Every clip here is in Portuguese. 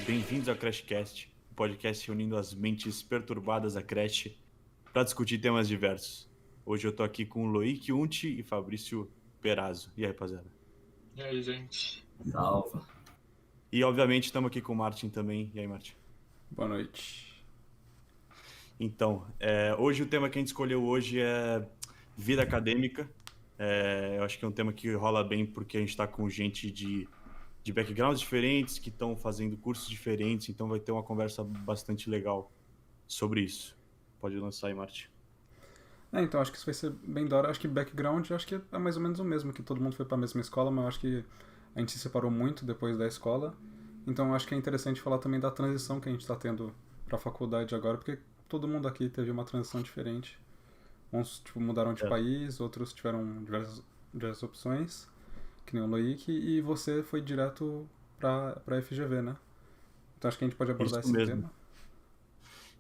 Bem-vindos ao CrashCast, o podcast reunindo as mentes perturbadas da creche para discutir temas diversos. Hoje eu tô aqui com o Loic Unti e Fabrício Perazzo. E aí, rapaziada? E aí, gente? Salva. E, obviamente, estamos aqui com o Martin também. E aí, Martin? Boa noite. Então, hoje o tema que a gente escolheu hoje é vida acadêmica. Eu acho que é um tema que rola bem porque a gente está com gente de backgrounds diferentes, que estão fazendo cursos diferentes, então vai ter uma conversa bastante legal sobre isso. Pode lançar aí, Martin. Então, acho que isso vai ser bem da hora. Acho que background, acho que é mais ou menos o mesmo, que todo mundo foi para a mesma escola, mas eu acho que a gente se separou muito depois da escola. Então, acho que é interessante falar também da transição que a gente está tendo para a faculdade agora, porque todo mundo aqui teve uma transição diferente. Uns mudaram de país, outros tiveram diversas opções, que nem o Loic, e você foi direto para FGV, né? Então, acho que a gente pode abordar Isso esse mesmo. tema.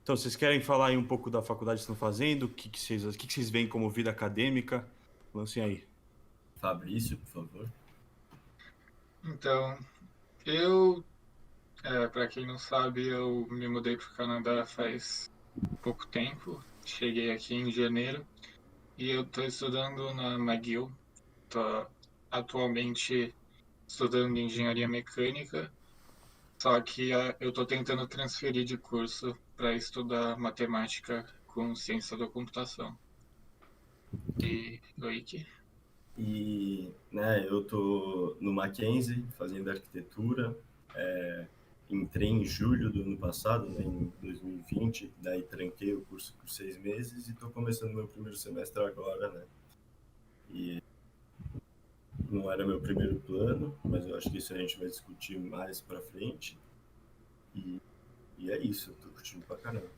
Então, vocês querem falar aí um pouco da faculdade que estão fazendo? O que vocês veem como vida acadêmica? Lancem aí. Fabrício, por favor. Então, para quem não sabe, eu me mudei para o Canadá faz pouco tempo. Cheguei aqui em janeiro e eu estou estudando na McGill. Estou atualmente estudando engenharia mecânica, só que eu estou tentando transferir de curso para estudar matemática com ciência da computação. E Loic? E eu tô no Mackenzie fazendo arquitetura. Entrei em julho do ano passado, né, em 2020, daí tranquei o curso por 6 meses e estou começando meu primeiro semestre agora, né? E não era meu primeiro plano, mas eu acho que isso a gente vai discutir mais pra frente. E é isso, eu tô curtindo pra caramba.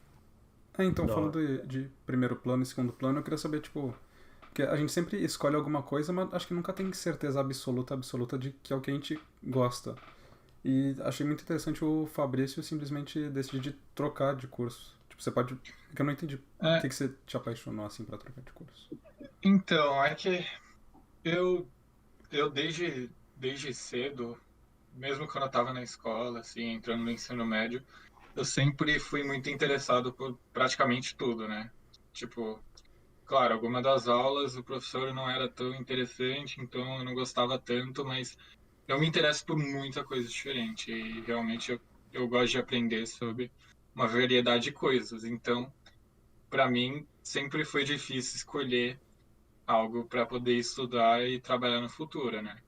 Então, Da hora. falando de primeiro plano e segundo plano, eu queria saber, porque a gente sempre escolhe alguma coisa, mas acho que nunca tem certeza absoluta de que é o que a gente gosta. E achei muito interessante o Fabrício simplesmente decidir trocar de curso. Você pode... Porque eu não entendi por que você te apaixonou assim pra trocar de curso. Então, é que eu desde cedo, mesmo quando eu estava na escola, assim, entrando no ensino médio, eu sempre fui muito interessado por praticamente tudo, né? Tipo, claro, alguma das aulas o professor não era tão interessante, então eu não gostava tanto, mas eu me interesso por muita coisa diferente e realmente eu gosto de aprender sobre uma variedade de coisas. Então, para mim, sempre foi difícil escolher algo para poder estudar e trabalhar no futuro, né?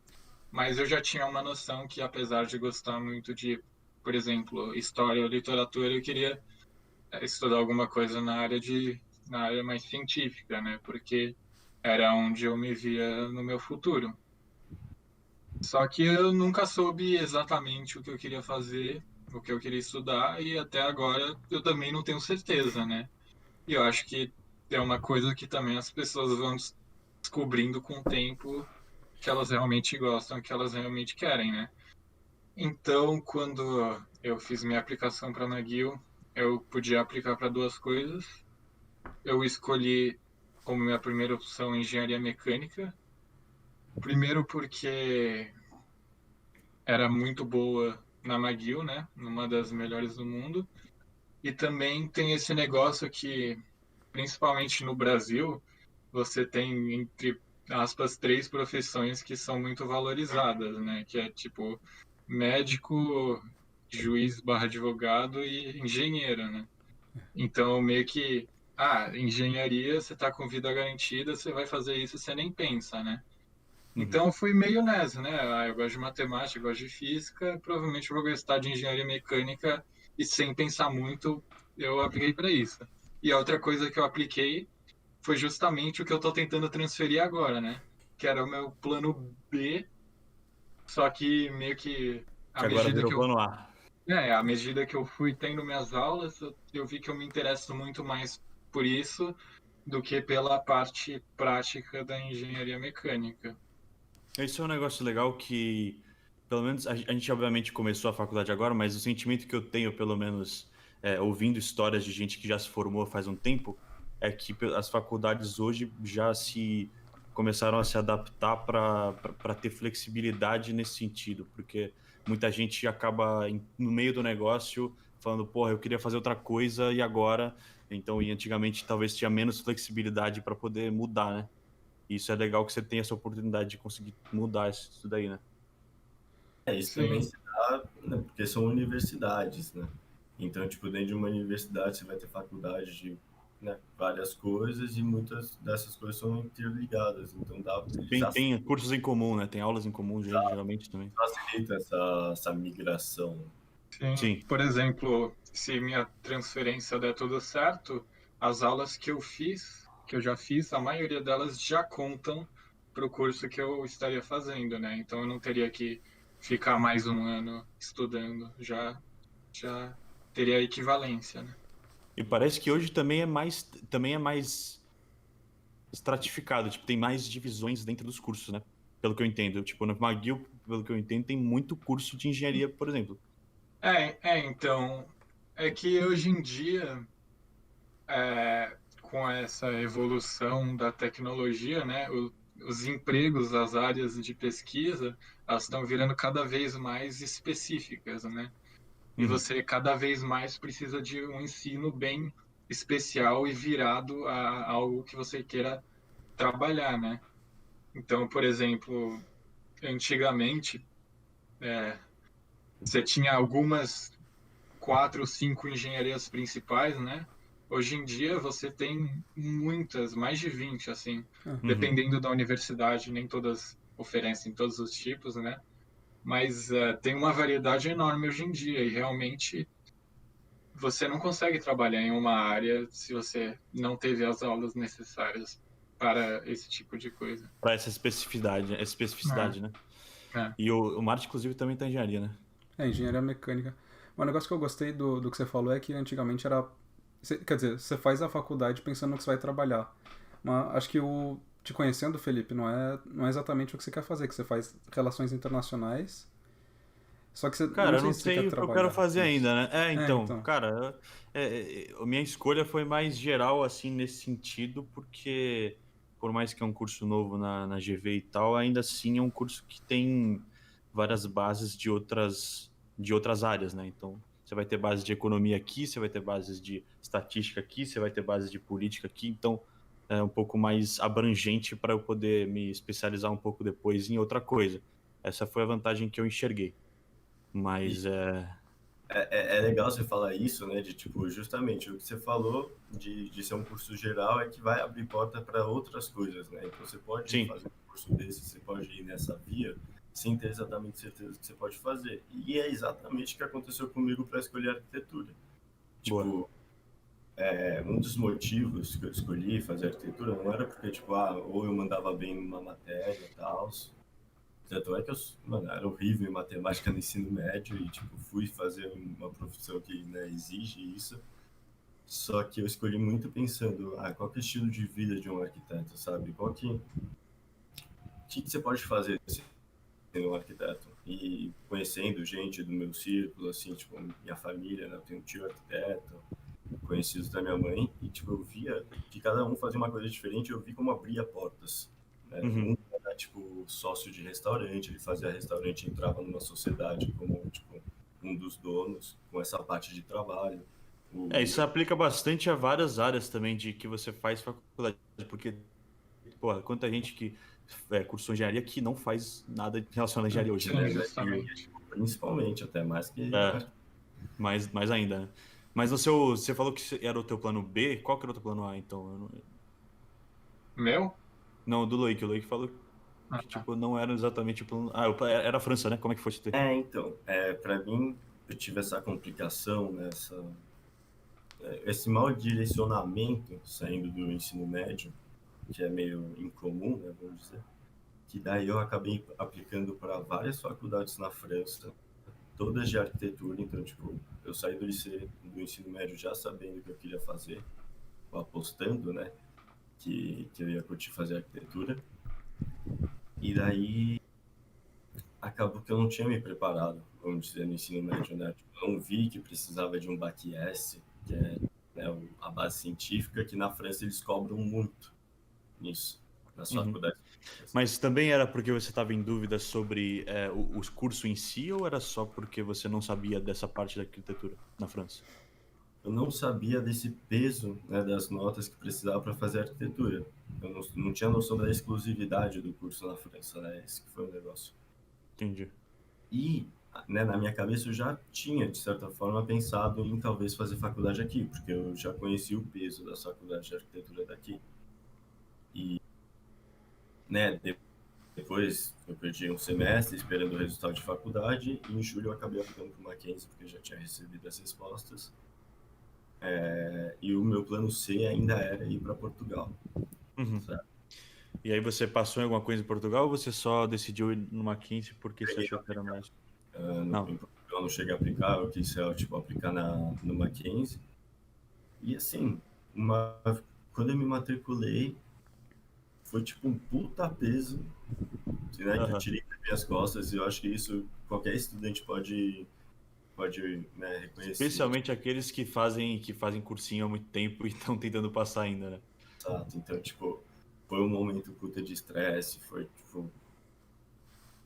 Mas eu já tinha uma noção que, apesar de gostar muito de, por exemplo, história ou literatura, eu queria estudar alguma coisa na área mais científica, né? Porque era onde eu me via no meu futuro. Só que eu nunca soube exatamente o que eu queria fazer, o que eu queria estudar, e até agora eu também não tenho certeza, né? E eu acho que é uma coisa que também as pessoas vão descobrindo com o tempo que elas realmente gostam, que elas realmente querem, né? Então, quando eu fiz minha aplicação para a McGill, eu podia aplicar para duas coisas. Eu escolhi como minha primeira opção engenharia mecânica. Primeiro porque era muito boa na McGill, né? Uma das melhores do mundo. E também tem esse negócio que, principalmente no Brasil, você tem, entre aspas, três profissões que são muito valorizadas, né? Que é tipo médico, juiz barra advogado e engenheiro, né? Então, meio que, engenharia, você tá com vida garantida, você vai fazer isso, você nem pensa, né? Uhum. Então, eu fui meio nessa, né? Eu gosto de matemática, eu gosto de física, provavelmente eu vou gostar de engenharia mecânica e sem pensar muito, eu apliquei para isso. E a outra coisa que eu apliquei foi justamente o que eu estou tentando transferir agora, né? Que era o meu plano B, só que meio que à Que agora medida virou que eu, plano A. à medida que eu fui tendo minhas aulas, eu vi que eu me interesso muito mais por isso do que pela parte prática da engenharia mecânica. Esse é um negócio legal que, pelo menos, a gente obviamente começou a faculdade agora, mas o sentimento que eu tenho, pelo menos, ouvindo histórias de gente que já se formou faz um tempo, é que as faculdades hoje já se começaram a se adaptar para ter flexibilidade nesse sentido, porque muita gente acaba no meio do negócio falando, porra, eu queria fazer outra coisa e agora? Então, e antigamente talvez tinha menos flexibilidade para poder mudar, né? E isso é legal que você tem essa oportunidade de conseguir mudar isso daí, né? Isso também Sim, se dá, né, porque são universidades, né? Então, tipo, dentro de uma universidade você vai ter faculdade de, né, várias coisas e muitas dessas coisas são interligadas. Então, eles Tem cursos em comum, né? Tem aulas em comum, geralmente também. facilitam essa migração. sim. Sim. Por exemplo, se minha transferência der tudo certo, as aulas que eu já fiz, a maioria delas já contam para o curso que eu estaria fazendo, né? Então eu não teria que ficar mais um ano estudando, já teria equivalência, né? E parece que hoje também é mais estratificado, tipo, tem mais divisões dentro dos cursos, né? Pelo que eu entendo. Tipo, no McGill, pelo que eu entendo, tem muito curso de engenharia, por exemplo. Então, é que hoje em dia, com essa evolução da tecnologia, né, os empregos, as áreas de pesquisa, elas estão virando cada vez mais específicas, né? E Uhum. você cada vez mais precisa de um ensino bem especial e virado a algo que você queira trabalhar, né? Então, por exemplo, antigamente, você tinha algumas 4 ou 5 engenharias principais, né? Hoje em dia você tem muitas, mais de 20, assim, Uhum. dependendo da universidade, nem todas oferecem todos os tipos, né? Mas tem uma variedade enorme hoje em dia e realmente você não consegue trabalhar em uma área se você não teve as aulas necessárias para esse tipo de coisa. Para essa especificidade, né? É, é. E o Marte, inclusive, também tá em engenharia, né? Engenharia mecânica. Um negócio que eu gostei do que você falou é que antigamente era. Quer dizer, você faz a faculdade pensando no que você vai trabalhar. Mas acho que te conhecendo, Felipe, não é exatamente o que você quer fazer, que você faz relações internacionais. Só que eu Cara, não eu não sei se você quer sei o que eu quero trabalhar fazer com isso. ainda, né? Então, Então. cara, a minha escolha foi mais geral, assim, nesse sentido, porque por mais que é um curso novo na GV e tal, ainda assim é um curso que tem várias bases de outras áreas, né? Então, você vai ter bases de economia aqui, você vai ter bases de estatística aqui, você vai ter bases de política aqui, então é um pouco mais abrangente para eu poder me especializar um pouco depois em outra coisa. Essa foi a vantagem que eu enxerguei. E Mas é legal você falar isso, né? De tipo, justamente o que você falou de ser um curso geral é que vai abrir porta para outras coisas, né? Então você pode sim, fazer um curso desse, você pode ir nessa via sem ter exatamente certeza que você pode fazer. E é exatamente o que aconteceu comigo para escolher arquitetura. boa. Tipo, um dos motivos que eu escolhi fazer arquitetura não era porque, tipo, ou eu mandava bem numa matéria e tal. Tanto é que eu, mano, era horrível em matemática no ensino médio e, tipo, fui fazer uma profissão que, né, exige isso. Só que eu escolhi muito pensando, qual que é o estilo de vida de um arquiteto, sabe? O que você pode fazer sendo um arquiteto? E conhecendo gente do meu círculo, assim, tipo, minha família, né? Eu tenho um tio arquiteto, conhecidos da minha mãe, e, tipo, eu via que cada um fazia uma coisa diferente, eu vi como abria portas, né? Uhum. Um era, tipo, sócio de restaurante, ele fazia restaurante, entrava numa sociedade como, tipo, um dos donos, com essa parte de trabalho. Isso aplica bastante a várias áreas também de que você faz faculdade, porque, porra, quanta gente que cursou engenharia que não faz nada relacionado à engenharia hoje, né? Sim, E, justamente. Principalmente, até mais que... é, mais ainda, né? Mas você falou que era o teu plano B, qual que era o teu plano A, então? Meu? Não, do Loic. O Loic falou Ah, que, tá. tipo, não era exatamente o plano... era a França, né? Como é que foi você ter? Então, para mim, eu tive essa complicação, né, esse mau direcionamento saindo do ensino médio, que é meio incomum, né, vamos dizer, que daí eu acabei aplicando para várias faculdades na França, todas de arquitetura, então, tipo, eu saí do ensino médio já sabendo o que eu queria fazer, apostando, né, que eu ia curtir fazer arquitetura, e daí acabou que eu não tinha me preparado, vamos dizer, no ensino médio, né, tipo, eu não vi que precisava de um Bac S, que é, né, a base científica, que na França eles cobram muito nisso. nas Uhum. faculdades. Mas também era porque você estava em dúvida sobre o curso em si, ou era só porque você não sabia dessa parte da arquitetura na França? Eu não sabia desse peso, né, das notas que precisava para fazer arquitetura. Eu não tinha noção da exclusividade do curso na França, né? Esse que foi o negócio. Entendi. E, né, na minha cabeça eu já tinha, de certa forma, pensado em talvez fazer faculdade aqui, porque eu já conhecia o peso da faculdade de arquitetura daqui. E, né, depois eu perdi um semestre esperando o resultado de faculdade, e em julho eu acabei aplicando para o Mackenzie, porque eu já tinha recebido as respostas. E o meu plano C ainda era ir para Portugal. Uhum. Certo? E aí você passou em alguma coisa em Portugal, ou você só decidiu ir no Mackenzie porque você achou que era mais... Não. Em Portugal eu não cheguei a aplicar, eu quis tipo, aplicar no Mackenzie. E assim, quando eu me matriculei, foi tipo um puta peso, né, que eu tirei das minhas costas, e eu acho que isso qualquer estudante pode né, reconhecer. Especialmente aqueles que fazem cursinho há muito tempo e estão tentando passar ainda, né? Exato. Então, tipo, foi um momento puta de estresse,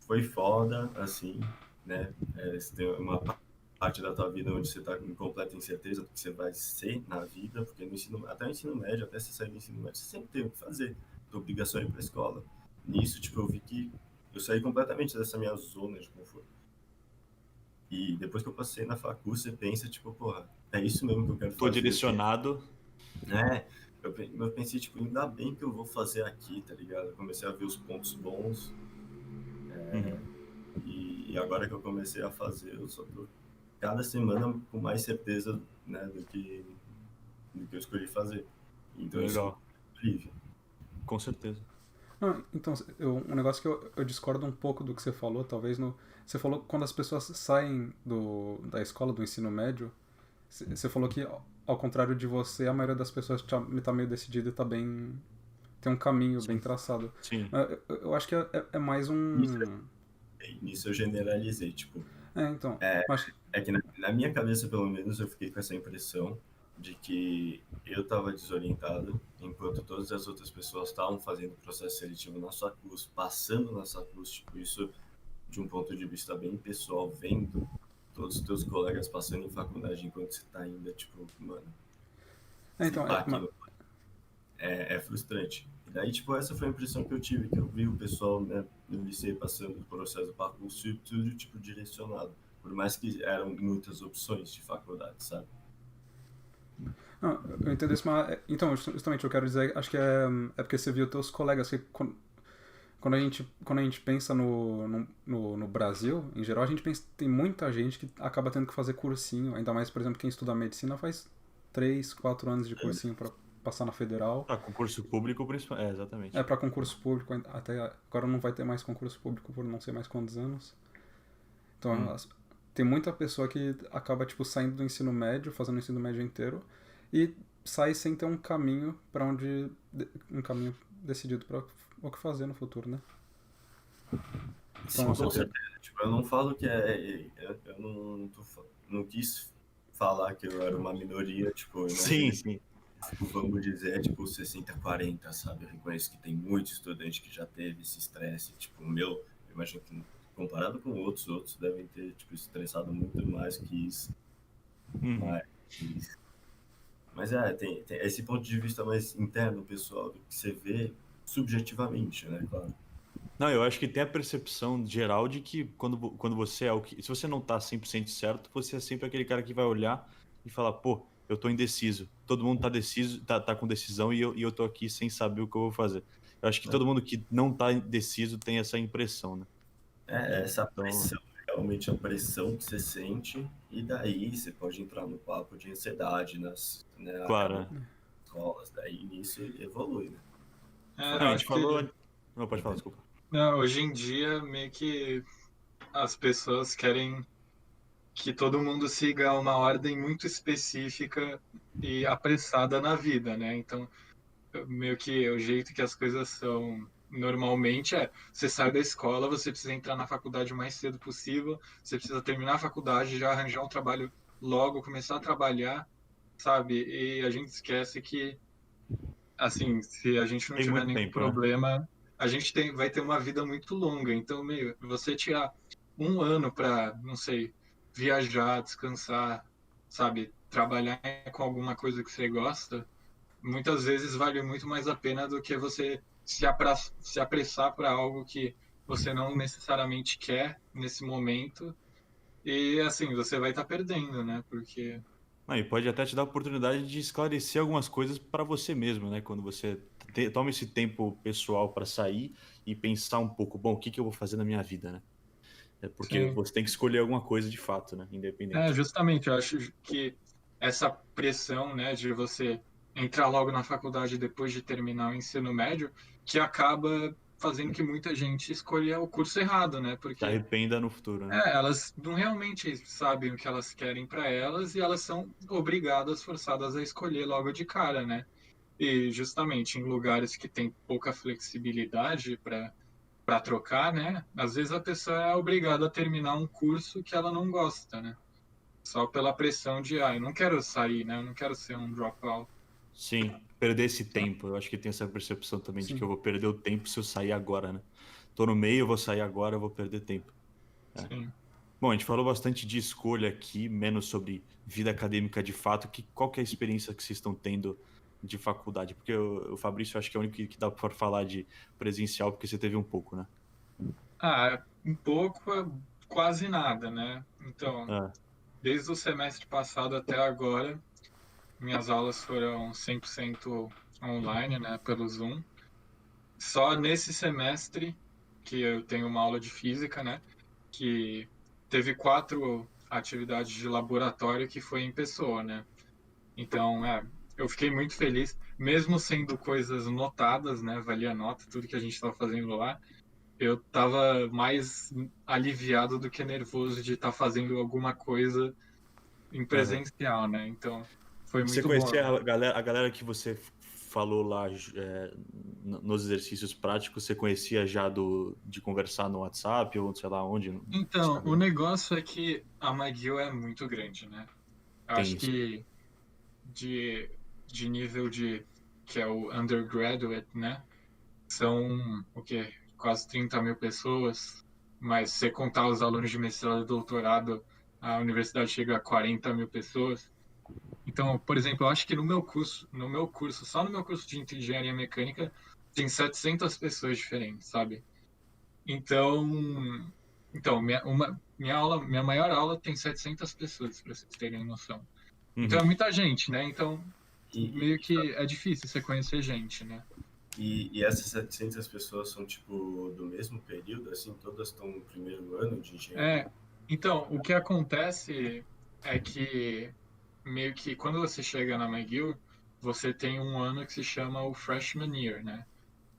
foi foda, assim, né? Você tem uma parte da tua vida onde você tá com completa incerteza do que você vai ser na vida, porque até o ensino médio, até você sair do ensino médio, você sempre tem o que fazer, a obrigação é ir pra escola. Nisso, tipo, eu vi que eu saí completamente dessa minha zona de conforto. E depois que eu passei na facul, você pensa, tipo, porra, é isso mesmo que eu quero fazer. Tô direcionado. Eu pensei, tipo, ainda bem que eu vou fazer aqui, tá ligado? Eu comecei a ver os pontos bons. E agora que eu comecei a fazer, eu só tô cada semana com mais certeza, né, do que eu escolhi fazer. Então Legal. isso é incrível. Com certeza. Não, então, um negócio que eu discordo um pouco do que você falou, talvez você falou que quando as pessoas saem da escola, do ensino médio, você falou que, ao contrário de você, a maioria das pessoas tá meio decidida e tá bem... tem um caminho bem traçado. Sim. Eu acho que é mais Nisso eu generalizei, tipo... então... É que na minha cabeça, pelo menos, eu fiquei com essa impressão de que eu estava desorientado, enquanto todas as outras pessoas estavam fazendo o processo seletivo na sua curso, passando na sua curso, tipo, isso de um ponto de vista bem pessoal, vendo todos os teus colegas passando em faculdade enquanto você está ainda, tipo, mano, então, é frustrante. E daí, tipo, essa foi a impressão que eu tive, que eu vi o pessoal, né, no liceu passando do processo para curso e tudo, tipo, direcionado. Por mais que eram muitas opções de faculdade, sabe? Não, eu entendo isso, mas... Então, justamente, eu quero dizer, acho que é porque você viu teus colegas, que quando a gente pensa no Brasil, em geral, a gente pensa tem muita gente que acaba tendo que fazer cursinho, ainda mais, por exemplo, quem estuda medicina faz 3, 4 anos de cursinho para passar na federal. Para concurso público, principalmente. Exatamente. Para concurso público, até agora não vai ter mais concurso público por não sei mais quantos anos. Então, tem muita pessoa que acaba, tipo, saindo do ensino médio, fazendo o ensino médio inteiro, e sai sem ter um caminho um caminho decidido para o que fazer no futuro, né? Sim, com certeza. Tipo, eu não falo que eu não quis falar que eu era uma minoria, tipo, sim. Vamos dizer, tipo, 60-40, sabe? Eu reconheço que tem muito estudante que já teve esse estresse, tipo, eu imagino que comparado com outros devem ter, tipo, estressado muito mais que isso. Mas tem esse ponto de vista mais interno, pessoal, do que você vê subjetivamente, né, claro. Não, eu acho que tem a percepção geral de que quando você é o que... Se você não tá 100% certo, você é sempre aquele cara que vai olhar e falar, pô, eu tô indeciso. Todo mundo tá deciso, tá com decisão e eu tô aqui sem saber o que eu vou fazer. Eu acho que todo mundo que não tá indeciso tem essa impressão, né? Essa pressão, realmente a pressão que você sente, e daí você pode entrar no papo de ansiedade nas escolas, daí nisso evolui, né? A gente falou... Não, pode falar, desculpa. Não, hoje em dia, meio que as pessoas querem que todo mundo siga uma ordem muito específica e apressada na vida, né? Então, meio que o jeito que as coisas são normalmente você sai da escola, você precisa entrar na faculdade o mais cedo possível, você precisa terminar a faculdade, já arranjar um trabalho logo, começar a trabalhar, sabe? E a gente esquece que assim, se a gente não Tem tiver muito nenhum tempo, né? problema, a gente vai ter uma vida muito longa. Então, você tirar um ano para, não sei, viajar, descansar, sabe, trabalhar com alguma coisa que você gosta, muitas vezes vale muito mais a pena do que você se apressar para algo que você não necessariamente quer nesse momento. E assim, você vai estar perdendo, né? Porque Não, e pode até te dar a oportunidade de esclarecer algumas coisas para você mesmo, né? Quando você toma esse tempo pessoal para sair e pensar um pouco, bom, o que que eu vou fazer na minha vida, né? É porque sim, você tem que escolher alguma coisa de fato, né? Independente. justamente, eu acho que essa pressão, né, de você entrar logo na faculdade depois de terminar o ensino médio, que acaba fazendo que muita gente escolha o curso errado, né? Se Porque arrependa no futuro, né? elas não realmente sabem o que elas querem para elas e elas são obrigadas, forçadas a escolher logo de cara, né? E justamente em lugares que tem pouca flexibilidade para trocar, né? Às vezes a pessoa é obrigada a terminar um curso que ela não gosta, né? Só pela pressão de, eu não quero sair, né? Eu não quero ser um dropout. Sim, perder esse Então, tempo. Eu acho que tem essa percepção também de que eu Sim. vou perder o tempo se eu sair agora, né? Tô no meio, eu vou sair agora, eu vou perder tempo. É. sim. Bom, a gente falou bastante de escolha aqui, menos sobre vida acadêmica de fato. Qual que é a experiência que vocês estão tendo de faculdade? Porque o Fabrício acho que é o único que dá para falar de presencial, porque você teve um pouco, né? Um pouco, quase nada, né? Então, É. desde o semestre passado até agora, minhas aulas foram 100% online, né? Pelo Zoom. Só nesse semestre que eu tenho uma aula de física, né? Que teve 4 atividades de laboratório que foi em pessoa, né? Então, eu fiquei muito feliz, mesmo sendo coisas notadas, né? Valia nota, tudo que a gente estava fazendo lá. Eu estava mais aliviado do que nervoso de estar fazendo alguma coisa em Aham. presencial, né? Então, foi Você muito bom. conhecia a galera que você falou lá nos exercícios práticos, você conhecia já de conversar no WhatsApp ou sei lá onde, no Então, o Instagram? negócio é que a McGill é muito grande, né? Eu Tem acho isso. que de, de nível de que é o undergraduate, né? São o quê? Quase 30 mil pessoas, mas se você contar os alunos de mestrado e doutorado, a universidade chega a 40 mil pessoas. Então, por exemplo, eu acho que só no meu curso de engenharia mecânica, tem 700 pessoas diferentes, sabe? Então, minha maior aula tem 700 pessoas, para vocês terem noção. Então Uhum. é muita gente, né? Então, E, meio que é difícil você conhecer gente, né? e essas 700 pessoas são, tipo, do mesmo período, assim, todas estão no primeiro ano de engenharia? É, então, o que acontece é que meio que quando você chega na McGill, você tem um ano que se chama o freshman year, né?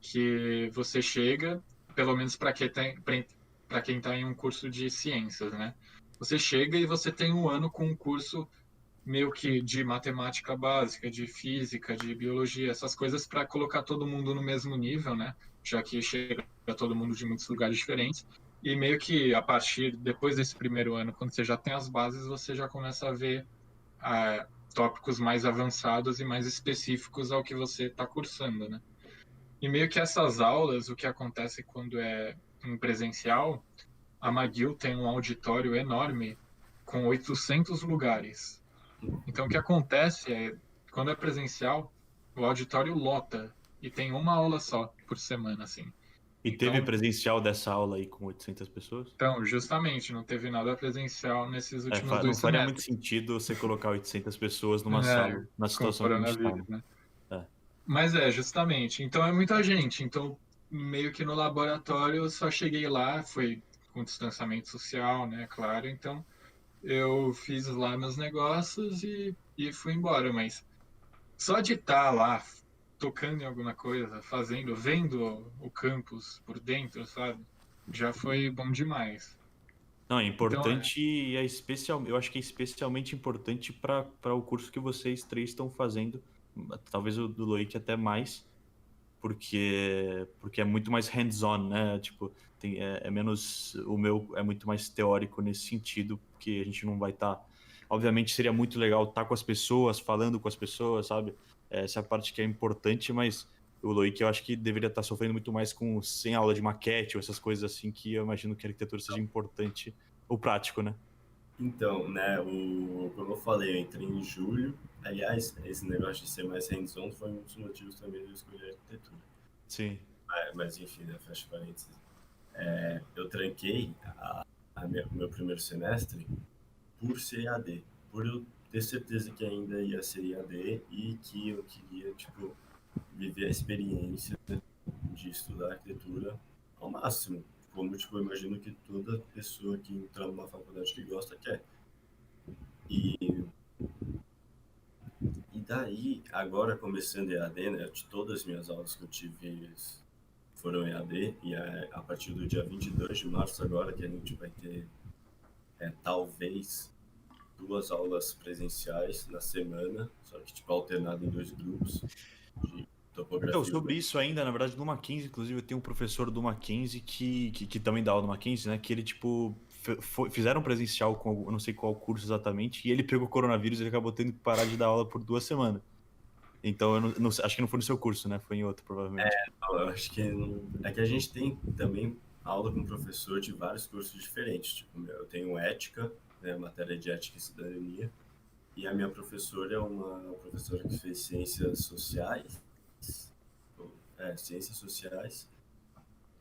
Que você chega, pelo menos para quem está em um curso de ciências, né? Você chega e você tem um ano com um curso meio que de matemática básica, de física, de biologia, essas coisas para colocar todo mundo no mesmo nível, né? Já que chega todo mundo de muitos lugares diferentes. E meio que a partir depois desse primeiro ano, quando você já tem as bases, você já começa a ver tópicos mais avançados e mais específicos ao que você está cursando, né? E meio que essas aulas, o que acontece quando é em presencial, a McGill tem um auditório enorme com 800 lugares. Então, o que acontece é, quando é presencial, o auditório lota e tem uma aula só por semana, assim. E teve Então, presencial dessa aula aí com 800 pessoas? justamente, não teve nada presencial nesses últimos Não dois faria muito semestres. sentido você colocar 800 pessoas numa É, sala, na com o situação que a gente está, coronavírus, né? né? É. Mas justamente. Então, é muita gente. Então, meio que no laboratório, eu só cheguei lá, foi com distanciamento social, né? Claro. Então, eu fiz lá meus negócios e fui embora. Mas só de estar lá, tocando em alguma coisa, vendo o campus por dentro, sabe? Já foi bom demais. Não, é Então, importante e eu acho que é especialmente importante para o curso que vocês três estão fazendo, talvez o do Loic até mais, porque é muito mais hands-on, né? Tipo, é menos, o meu é muito mais teórico nesse sentido, porque a gente não vai estar, obviamente seria muito legal estar com as pessoas, falando com as pessoas, sabe? essa é a parte que é importante, mas o Loic eu acho que deveria estar sofrendo muito mais sem aula de maquete ou essas coisas assim, que eu imagino que a arquitetura seja importante, o prático, né? Então, né, como eu falei, eu entrei em julho. Aliás, esse negócio de ser mais hands-on foi um dos motivos também de eu escolher arquitetura. Sim. Mas enfim, né, fecha parênteses. Eu tranquei o meu primeiro semestre por ser EAD, por eu ter certeza que ainda ia ser EAD e que eu queria, tipo, viver a experiência de estudar arquitetura ao máximo. Como, tipo, eu imagino que toda pessoa que entra numa faculdade que gosta quer. E, e daí, agora começando EAD, né, de todas as minhas aulas que eu tive foram EAD, e a partir do dia 22 de março agora que a gente vai ter, talvez, 2 aulas presenciais na semana, só que, tipo, alternado em 2 grupos de Então, topografia sobre urbana. isso ainda, na verdade, no Mackenzie, inclusive, eu tenho um professor do Mackenzie que também dá aula no Mackenzie, né? Que ele, tipo, fizeram presencial com eu não sei qual curso exatamente, e ele pegou coronavírus e ele acabou tendo que parar de dar aula por 2 semanas. Então, eu acho que não foi no seu curso, né? Foi em outro, provavelmente. Eu acho que é que a gente tem também aula com professor de vários cursos diferentes. Tipo, eu tenho ética, né, matéria de ética e cidadania, e a minha professora é uma professora que fez ciências sociais,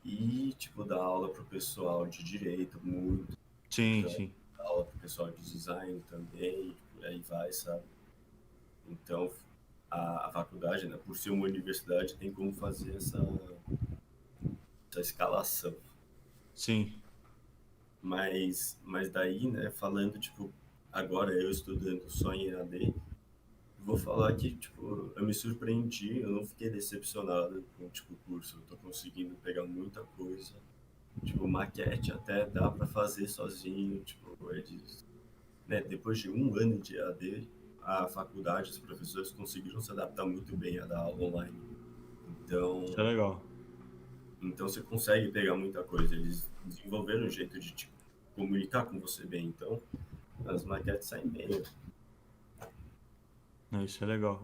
e, tipo, dá aula pro pessoal de direito, muito, Sim, dá sim. aula pro pessoal de design também, e por aí vai, sabe? Então, a faculdade, né, por ser uma universidade, tem como fazer essa escalação. Sim. Mas daí, né, falando, tipo, agora eu estudando só em EAD, vou falar que, tipo, eu me surpreendi, eu não fiquei decepcionado com, tipo, o curso. Eu tô conseguindo pegar muita coisa. Tipo, maquete até dá pra fazer sozinho, tipo, né, depois de 1 ano de EAD, a faculdade, os professores conseguiram se adaptar muito bem a dar aula online. Isso é Então, legal. então você consegue pegar muita coisa. Eles desenvolveram um jeito de, tipo, comunicar com você bem. Então, as maquetes saem bem. Não, isso é legal.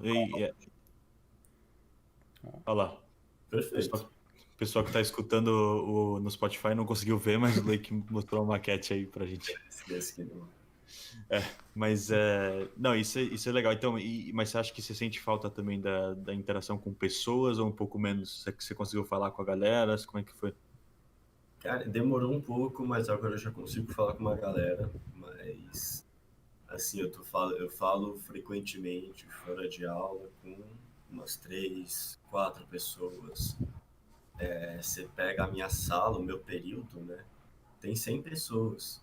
Olha lá. Perfeito. Pessoal que tá escutando no Spotify não conseguiu ver, mas o Blake mostrou uma maquete aí pra gente. Esquece que não. Mas não, isso é legal. Então, mas você acha que você sente falta também da interação com pessoas ou um pouco menos? Você conseguiu falar com a galera? Como é que foi? Cara, demorou um pouco, mas agora eu já consigo falar com uma galera. Mas, assim, eu falo frequentemente fora de aula com umas 3, 4 pessoas. Você pega a minha sala, o meu período, né? Tem 100 pessoas,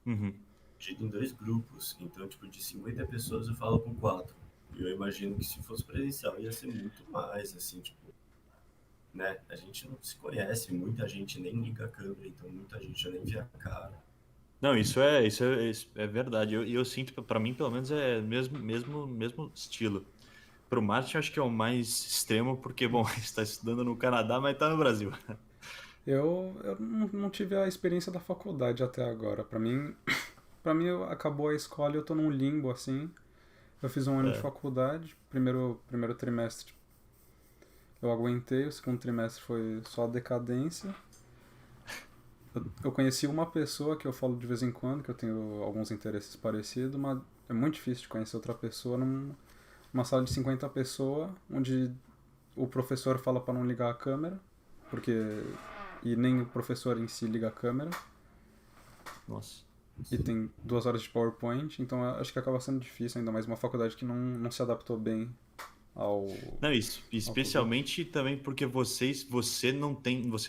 Uhum. dividido em 2 grupos. Então, tipo, de 50 pessoas eu falo com 4. E eu imagino que se fosse presencial ia ser muito mais, assim, tipo, né? A gente não se conhece, muita gente nem liga a câmera, então muita gente já nem vê a cara. Não, isso é verdade. Eu sinto, pra mim, pelo menos, é mesmo estilo. Pro Martin, acho que é o mais extremo, porque, bom, está estudando no Canadá, mas tá no Brasil. Eu não tive a experiência da faculdade até agora. Pra mim acabou a escola e eu tô num limbo assim. Eu fiz um ano de É. faculdade, primeiro trimestre eu aguentei, o segundo trimestre foi só decadência. Eu conheci uma pessoa que eu falo de vez em quando, que eu tenho alguns interesses parecidos, mas é muito difícil de conhecer outra pessoa numa sala de 50 pessoas, onde o professor fala para não ligar a câmera, porque e nem o professor em si liga a câmera, Nossa. e tem 2 horas de PowerPoint, então eu acho que acaba sendo difícil, ainda mais uma faculdade que não se adaptou bem ao, Não, isso, ao público. especialmente também porque você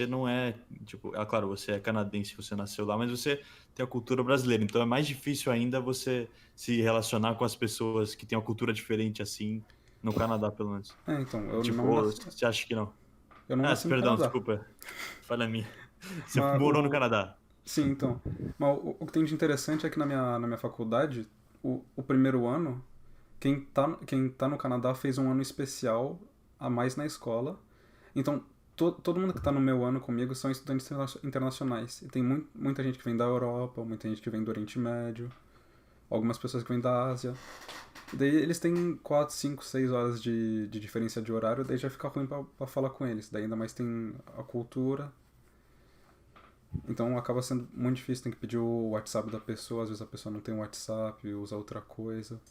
não é, tipo, claro, você é canadense, você nasceu lá, mas você tem a cultura brasileira, então é mais difícil ainda você se relacionar com as pessoas que têm uma cultura diferente assim, no Canadá, pelo menos. Então, Tipo, ou você acha que não? eu não Ah, nasci no perdão, Canadá, desculpa, falha minha. Você mas morou no Canadá. sim, então. Mas o que tem de interessante é que na minha faculdade, o primeiro ano, quem tá no Canadá fez um ano especial a mais na escola. Então, todo mundo que tá no meu ano comigo são estudantes internacionais. E tem muita gente que vem da Europa, muita gente que vem do Oriente Médio. algumas pessoas que vêm da Ásia. E daí eles têm 4, 5, 6 horas de diferença de horário, daí já fica ruim pra falar com eles. Daí ainda mais tem a cultura. Então acaba sendo muito difícil, tem que pedir o WhatsApp da pessoa, às vezes a pessoa não tem um WhatsApp, usa outra coisa.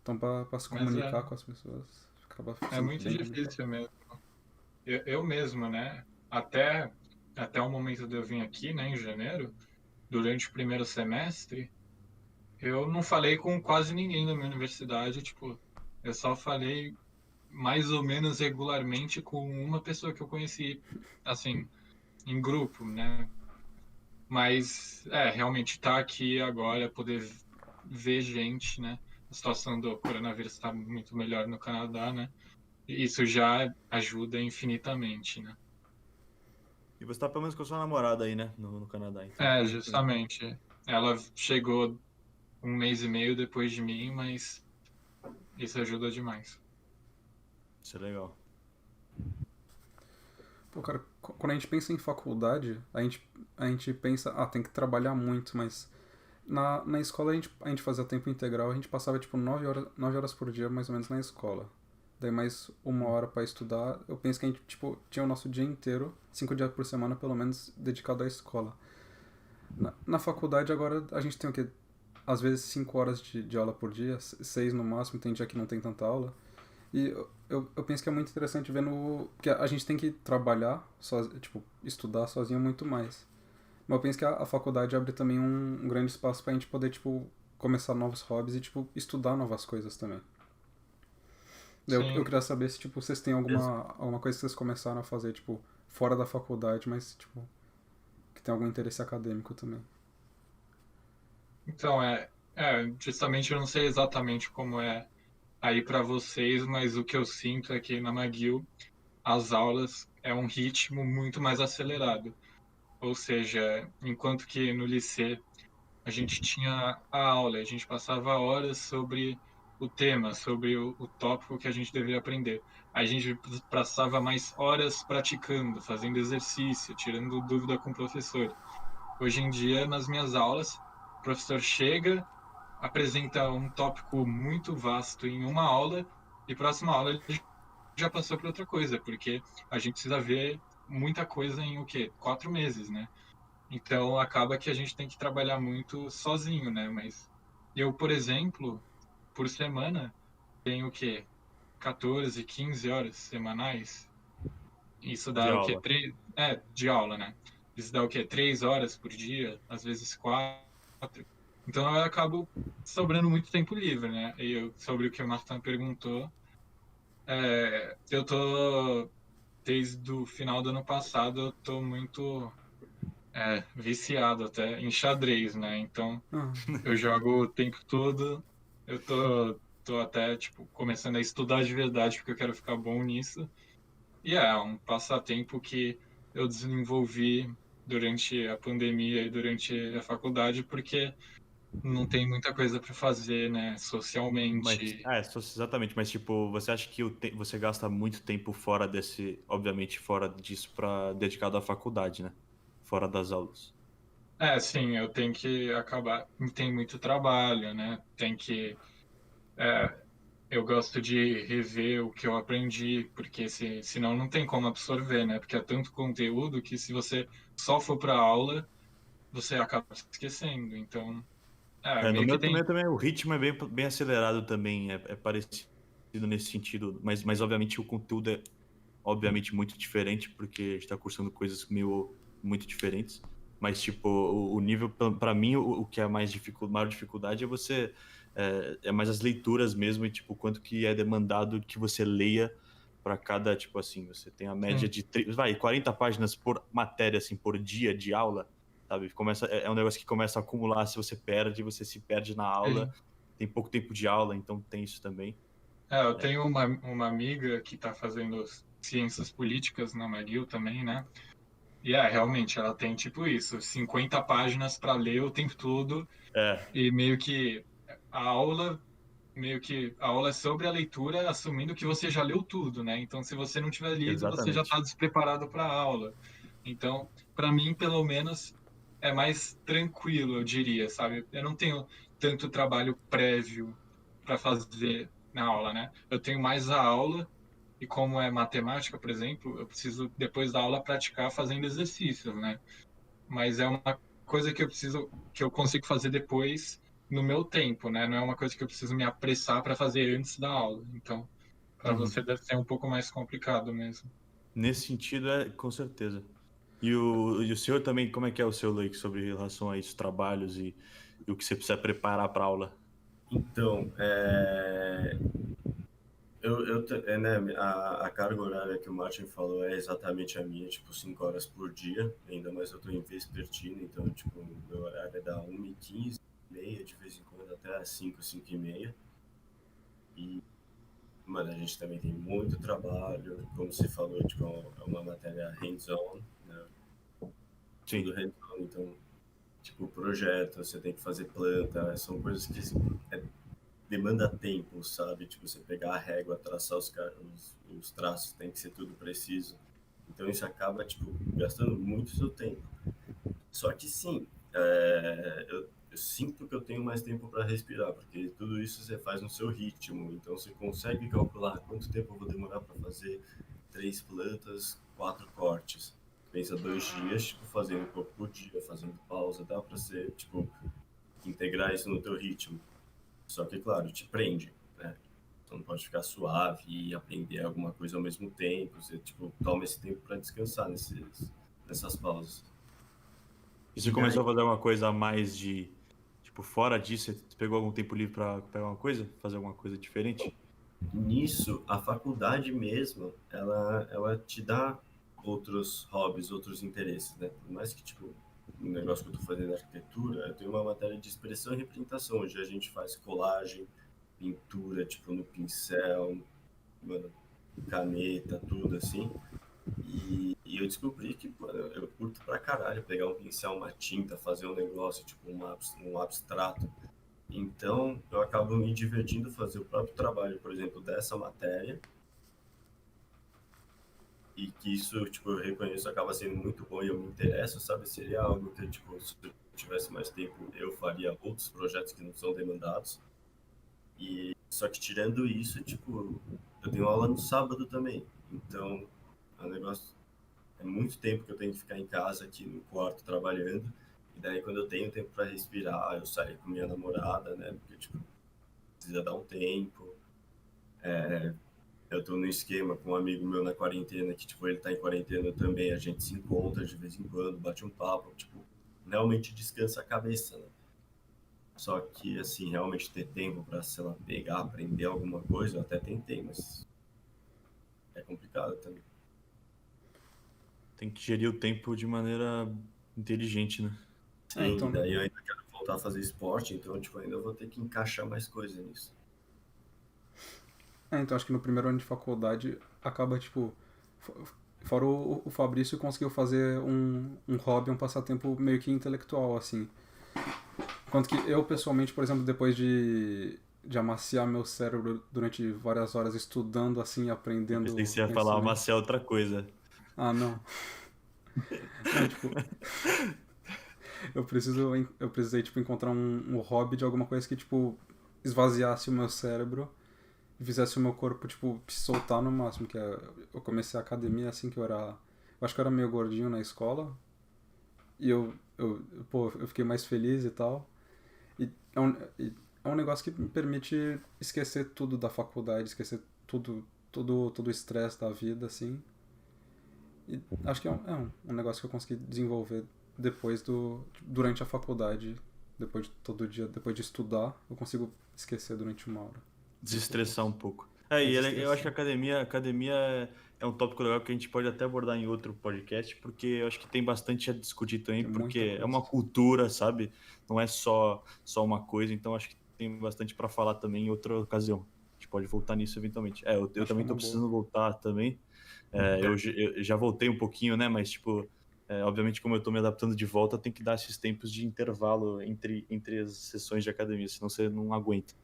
Então pra se Mas comunicar com as pessoas, acaba é sendo muito bem complicado. difícil mesmo. Eu mesmo, né? Até o momento de eu vir aqui, né, em janeiro, durante o primeiro semestre, eu não falei com quase ninguém da minha universidade, tipo, eu só falei mais ou menos regularmente com uma pessoa que eu conheci, assim, em grupo, né? Mas, realmente tá aqui agora, poder ver gente, né? A situação do coronavírus está muito melhor no Canadá, né? E isso já ajuda infinitamente, né? E você tá pelo menos com a sua namorada aí, né? No Canadá, então tá muito bem. Justamente. Ela chegou um mês e meio depois de mim, mas isso ajuda demais. Isso é legal. Pô, cara, quando a gente pensa em faculdade, a gente pensa, tem que trabalhar muito, mas na escola a gente fazia tempo integral, a gente passava tipo 9 horas por dia mais ou menos na escola. Daí mais 1 hora pra estudar. Eu penso que a gente tipo, tinha o nosso dia inteiro, 5 dias por semana pelo menos, dedicado à escola. Na faculdade agora a gente tem o quê? Às vezes 5 horas de aula por dia, 6 no máximo, tem dia que não tem tanta aula. E eu penso que é muito interessante ver no. Porque a gente tem que trabalhar, tipo, estudar sozinho muito mais. Mas eu penso que a faculdade abre também um grande espaço pra gente poder, tipo, começar novos hobbies e, tipo, estudar novas coisas também. Eu Sim. queria saber se, tipo, vocês têm alguma coisa que vocês começaram a fazer, tipo, fora da faculdade, mas, tipo, que tem algum interesse acadêmico também. Então, justamente eu não sei exatamente como é aí para vocês, mas o que eu sinto é que na McGill as aulas é um ritmo muito mais acelerado. Ou seja, enquanto que no liceu a gente tinha a aula, a gente passava horas sobre o tema, sobre o tópico que a gente deveria aprender. A gente passava mais horas praticando, fazendo exercício, tirando dúvida com o professor. Hoje em dia, nas minhas aulas, o professor chega, apresenta um tópico muito vasto em uma aula e próxima aula ele já passou para outra coisa, porque a gente precisa ver muita coisa em o quê? 4 meses, né? Então acaba que a gente tem que trabalhar muito sozinho, né? Mas eu, por exemplo, por semana tenho o quê? 14, 15 horas semanais. Isso De dá o quê? aula. De aula, né? Isso dá o quê? 3 horas por dia, às vezes 4. Então eu acabo sobrando muito tempo livre, né? Sobre o que o Martin perguntou, eu tô, desde o final do ano passado, eu tô muito viciado até em xadrez, né? Então Ah, eu jogo o tempo todo, eu tô até, tipo, começando a estudar de verdade porque eu quero ficar bom nisso. E é um passatempo que eu desenvolvi durante a pandemia e durante a faculdade, porque não tem muita coisa para fazer, né, Mas, socialmente. exatamente, mas tipo, você acha que você gasta muito tempo fora obviamente fora disso para dedicado à faculdade, né? Fora das aulas. Sim, eu tenho que acabar. Tem muito trabalho, né? É, eu gosto de rever o que eu aprendi, porque senão não tem como absorver, né? Porque é tanto conteúdo que se você só for para aula, você acaba esquecendo. Então, No meio que meu tem. também o ritmo é bem acelerado também, é parecido nesse sentido, mas obviamente o conteúdo é obviamente muito diferente, porque a gente está cursando coisas muito diferentes. Mas, tipo, o nível, para mim, o que é maior dificuldade é é mais as leituras mesmo, e, tipo, quanto que é demandado que você leia para cada, tipo assim, você tem a média Sim, de, 40 páginas por matéria, assim, por dia de aula, sabe? É um negócio que começa a acumular, se você se perde na aula, sim. tem pouco tempo de aula, então tem isso também. Eu tenho uma amiga que está fazendo ciências políticas na McGill também, né? E realmente, ela tem tipo isso, 50 páginas para ler o tempo todo É, e a aula meio que a aula é sobre a leitura, assumindo que você já leu tudo, né? Então, se você não tiver lido, você já está exatamente. despreparado para a aula. Então, para mim, pelo menos, é mais tranquilo, eu diria, sabe? Eu não tenho tanto trabalho prévio para fazer na aula, né? Eu tenho mais a aula e como é matemática, por exemplo, eu preciso depois da aula praticar fazendo exercícios, né? Mas é uma coisa que eu consigo fazer depois no meu tempo, né? Não é uma coisa que eu preciso me apressar para fazer antes da aula. Então, para Uhum. você deve ser um pouco mais complicado mesmo. Nesse sentido, com certeza. E o senhor também, como é que é o seu, Leik, sobre relação a isso, trabalhos e o que você precisa preparar para aula? Então, né, a carga horária que o Martin falou é exatamente a minha, tipo, 5 horas por dia, ainda mais eu tô em vespertino, então, tipo, meu horário é da 1h15, meia, de vez em quando até às 5, 5h30. E, mano, a gente também tem muito trabalho, como você falou, tipo, é uma matéria hands-on, né, Sim. tudo hands-on, então, tipo, projeto, você tem que fazer planta, são coisas que demanda tempo, sabe? Tipo, você pegar a régua, traçar os traços, tem que ser tudo preciso. Então isso acaba, tipo, gastando muito seu tempo. Só que sim, eu sinto que eu tenho mais tempo para respirar, porque tudo isso você faz no seu ritmo. Então você consegue calcular quanto tempo eu vou demorar para fazer 3 plantas, 4 cortes. Pensa 2 dias, tipo, fazendo um pouco por dia, fazendo pausa, dá para você, tipo, integrar isso no teu ritmo. Só que, claro, te prende, né? Você não pode ficar suave e aprender alguma coisa ao mesmo tempo. Você, tipo, toma esse tempo para descansar nessas pausas. E você E daí, começou a fazer alguma coisa a mais tipo, fora disso, você pegou algum tempo livre para pegar uma coisa, fazer alguma coisa diferente? nisso, a faculdade mesmo, ela te dá outros hobbies, outros interesses, né? Por mais que, tipo, o negócio que eu tô fazendo na arquitetura, eu tenho uma matéria de expressão e representação, onde a gente faz colagem, pintura, tipo, no pincel, mano, caneta, tudo assim. E eu descobri que, mano, eu curto pra caralho pegar um pincel, uma tinta, fazer um negócio, tipo um abstrato. Então, eu acabo me divertindo fazer o próprio trabalho, por exemplo, dessa matéria, e que isso, tipo, eu reconheço acaba sendo muito bom e eu me interesso, sabe? Seria algo que, tipo, se eu tivesse mais tempo, eu faria outros projetos que não são demandados. E só que tirando isso, tipo, eu tenho aula no sábado também. Então, é um negócio. É muito tempo que eu tenho que ficar em casa aqui no quarto trabalhando. E daí quando eu tenho tempo para respirar, eu saio com minha namorada, né? Porque tipo, precisa dar um tempo. Eu tô no esquema com um amigo meu na quarentena, que tipo, ele tá em quarentena também, a gente se encontra de vez em quando, bate um papo, tipo, realmente descansa a cabeça, né? Só que assim, realmente ter tempo para, sei lá, pegar, aprender alguma coisa, eu até tentei, mas é complicado também. Tem que gerir o tempo de maneira inteligente, né? Sim, e Então, daí eu ainda quero voltar a fazer esporte, então tipo, ainda vou ter que encaixar mais coisa nisso. então acho que no primeiro ano de faculdade acaba, tipo, fora o Fabrício conseguiu fazer um hobby, um passatempo meio que intelectual, assim. Enquanto que eu, pessoalmente, por exemplo, depois de amaciar meu cérebro durante várias horas estudando, assim, Eu pensei que aprendendo você ia falar uma conhecimento. é outra coisa. Ah, não. Não, tipo, eu precisei, tipo, encontrar um hobby de alguma coisa que, tipo, esvaziasse o meu cérebro e fizesse o meu corpo, tipo, se soltar no máximo, que é, eu comecei a academia assim que eu acho que eu era meio gordinho na escola e eu fiquei mais feliz e tal. E é um negócio que me permite esquecer tudo da faculdade, esquecer todo o estresse da vida, assim. E acho que é um negócio que eu consegui desenvolver durante a faculdade, depois de todo dia, depois de estudar, eu consigo esquecer durante uma hora. Desestressar um pouco. É Eu acho que desestressar. academia é um tópico legal que a gente pode até abordar em outro podcast, porque eu acho que tem bastante a discutir também, Tem muita porque é coisa. uma cultura, sabe? Não é só uma coisa, então acho que tem bastante para falar também em outra ocasião. A gente pode voltar nisso eventualmente. Eu Acho que é também tô uma boa. precisando voltar também. Eu já voltei um pouquinho, né? Mas, tipo, obviamente, como eu tô me adaptando de volta, tem que dar esses tempos de intervalo entre as sessões de academia, senão você não aguenta.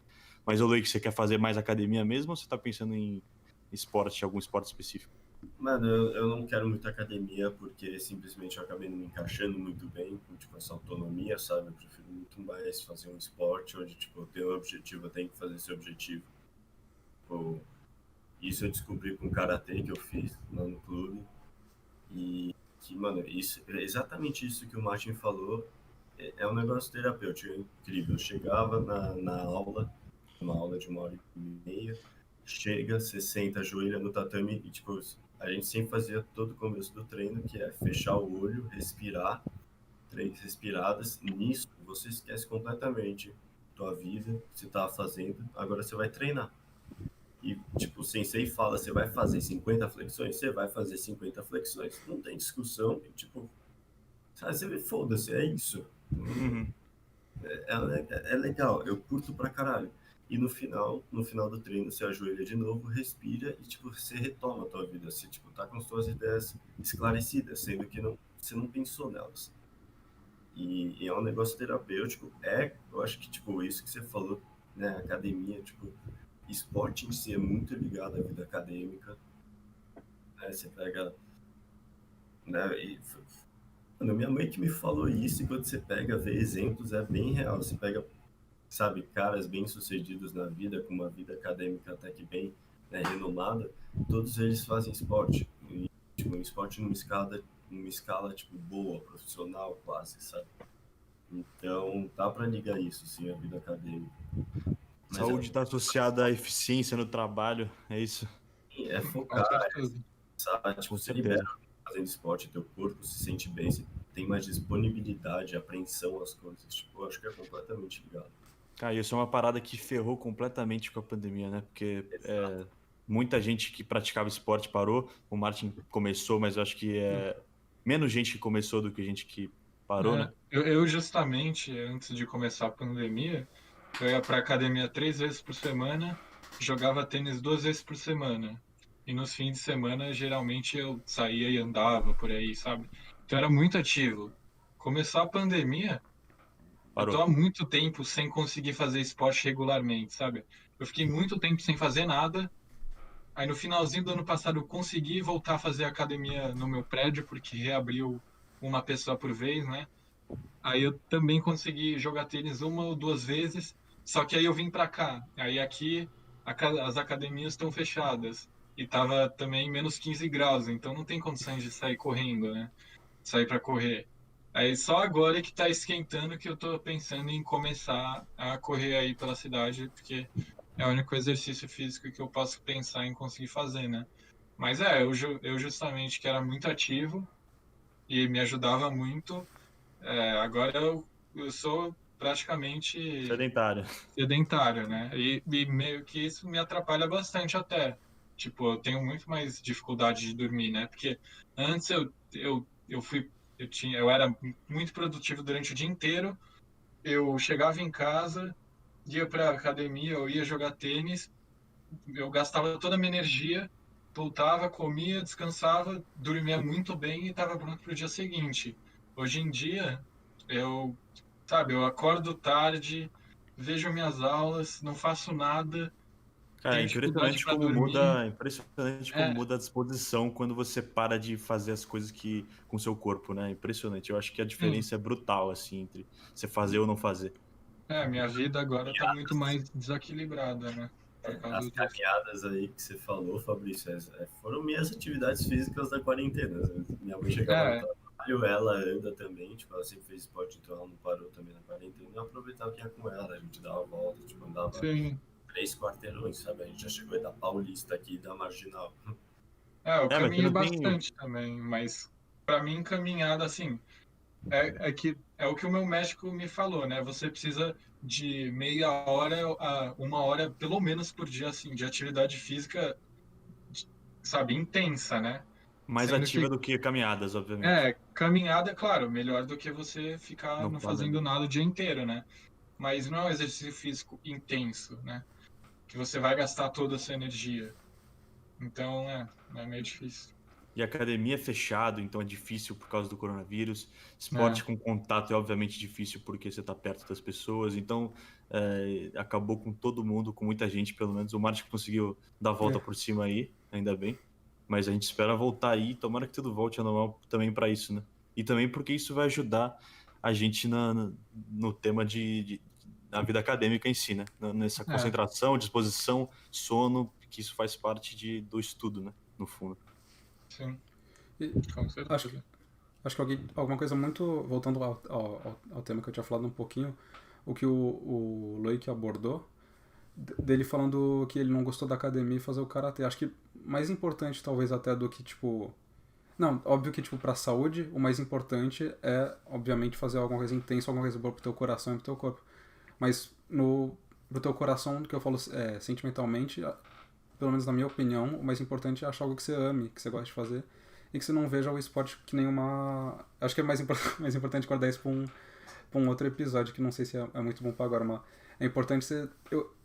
Mas, ô Luiz, você quer fazer mais academia mesmo ou você tá pensando em esporte, algum esporte específico? Mano, eu não quero muita academia porque simplesmente eu acabei não me encaixando muito bem com, tipo, essa autonomia, sabe? Eu prefiro muito mais fazer um esporte onde, tipo, eu tenho um objetivo, eu tenho que fazer esse objetivo. Tipo, isso eu descobri com o karatê que eu fiz lá no clube. E que, mano, isso, é exatamente isso que o Martin falou é um negócio terapêutico, é incrível. Eu chegava na aula, uma aula de 1h30, chega, você senta, ajoelha no tatame e, tipo, a gente sempre fazia todo o começo do treino, que é fechar o olho, respirar, 3 respiradas. Nisso, você esquece completamente tua vida, o que você tava fazendo, agora você vai treinar. E, tipo, o sensei fala, você vai fazer 50 flexões? Você vai fazer 50 flexões. Não tem discussão, tipo, sabe, você vê, foda-se, é isso. Uhum. É legal, eu curto pra caralho. E no final do treino, você ajoelha de novo, respira e, tipo, você retoma a tua vida. Você, tipo, tá com as tuas ideias esclarecidas, sendo que você não pensou nelas. E é um negócio terapêutico. Eu acho que, tipo, isso que você falou, né, academia, tipo, esporte em si é muito ligado à vida acadêmica, né? Você pega, né, mano, minha mãe que me falou isso, e quando você pega, vê exemplos, é bem real. Você pega, sabe, caras bem-sucedidos na vida, com uma vida acadêmica até que bem, né, renomada, todos eles fazem esporte. E, tipo, um esporte numa escala, tipo, boa, profissional, quase, sabe? Então, dá pra ligar isso, sim, à vida acadêmica. Mas Saúde está associada à eficiência no trabalho, é isso? é Com focar, certeza. sabe? Tipo, Com você libera certeza. fazendo esporte, teu corpo se sente bem, você tem mais disponibilidade, apreensão às coisas. Tipo, eu acho que é completamente ligado. Cara, isso é uma parada que ferrou completamente com a pandemia, né? Porque Exato. muita gente que praticava esporte parou. O Martin começou, mas eu acho que é menos gente que começou do que gente que parou, né? Eu justamente, antes de começar a pandemia, eu ia para academia 3 vezes por semana, jogava tênis 2 vezes por semana. E nos fins de semana, geralmente, eu saía e andava por aí, sabe? Então era muito ativo. Começou a pandemia, eu tô Parou. há muito tempo sem conseguir fazer esporte regularmente, sabe? Eu fiquei muito tempo sem fazer nada. Aí no finalzinho do ano passado eu consegui voltar a fazer academia no meu prédio, porque reabriu uma pessoa por vez, né? Aí eu também consegui jogar tênis 1 ou 2 vezes, só que aí eu vim para cá. Aí aqui as academias estão fechadas e tava também -15 graus, então não tem condições de sair correndo, né? Sair para correr. Aí só agora que tá esquentando que eu tô pensando em começar a correr aí pela cidade, porque é o único exercício físico que eu posso pensar em conseguir fazer, né? Mas eu justamente que era muito ativo e me ajudava muito, agora eu sou praticamente Sedentário. sedentário, né? E meio que isso me atrapalha bastante até. Tipo, eu tenho muito mais dificuldade de dormir, né? Porque antes eu era muito produtivo durante o dia inteiro. Eu chegava em casa, ia para academia, eu ia jogar tênis, eu gastava toda a minha energia, voltava, comia, descansava, dormia muito bem e estava pronto para o dia seguinte. Hoje em dia, eu, sabe, eu acordo tarde, vejo minhas aulas, não faço nada, Cara, tenho dificuldade para dormir. impressionante como É, muda a disposição quando você para de fazer as coisas que com o seu corpo, né? Impressionante. Eu acho que a sim, diferença é brutal, assim, entre você fazer ou não fazer. minha vida agora está muito mais desequilibrada, né? Por As causa disso. caminhadas aí que você falou, Fabrício, foram minhas atividades físicas da quarentena. Minha mãe chegava no É, trabalho, ela anda também, tipo, ela sempre fez esporte, então ela não parou também na quarentena. Eu aproveitava que ia com ela, a gente dava volta, tipo, andava sim. 3 quarteirões, sabe? A gente já chegou da Paulista aqui, da Marginal. Eu É, mas você caminhei não tem. bastante também, mas para mim caminhada assim é que é o que o meu médico me falou, né? Você precisa de meia hora a 1 hora, pelo menos por dia, assim, de atividade física, sabe, intensa, né? Mais Sendo ativa que, do que caminhadas, obviamente. caminhada, claro, melhor do que você ficar Não não fazendo. fazendo nada o dia inteiro, né? Mas não é um exercício físico intenso, né? Que você vai gastar toda a sua energia. Então, é meio difícil. E academia é fechado, então é difícil por causa do coronavírus. É, Esporte com contato é obviamente difícil porque você está perto das pessoas. Então acabou com todo mundo, com muita gente, pelo menos. O Martin conseguiu dar a volta É. por cima aí, ainda bem. Mas a gente espera voltar aí, tomara que tudo volte ao normal também para isso, né? E também porque isso vai ajudar a gente no tema na vida acadêmica em si, né? Nessa É, concentração, disposição, sono, que isso faz parte do estudo, né? No fundo. sim, E com acho que, certeza. acho que alguma coisa muito. Voltando ao tema que eu tinha falado um pouquinho, o que o Loic abordou, dele falando que ele não gostou da academia e fazer o karatê. Acho que mais importante, talvez, até do que, tipo. Não, óbvio que, tipo, pra saúde, o mais importante é, obviamente, fazer alguma coisa intensa, alguma coisa boa pro teu coração e pro teu corpo. Mas pro teu coração, que eu falo sentimentalmente, pelo menos na minha opinião, o mais importante é achar algo que você ame, que você gosta de fazer, e que você não veja o esporte que nenhuma. Acho que é mais, mais importante guardar isso pra um outro episódio, que não sei se é muito bom pra agora, mas é importante você.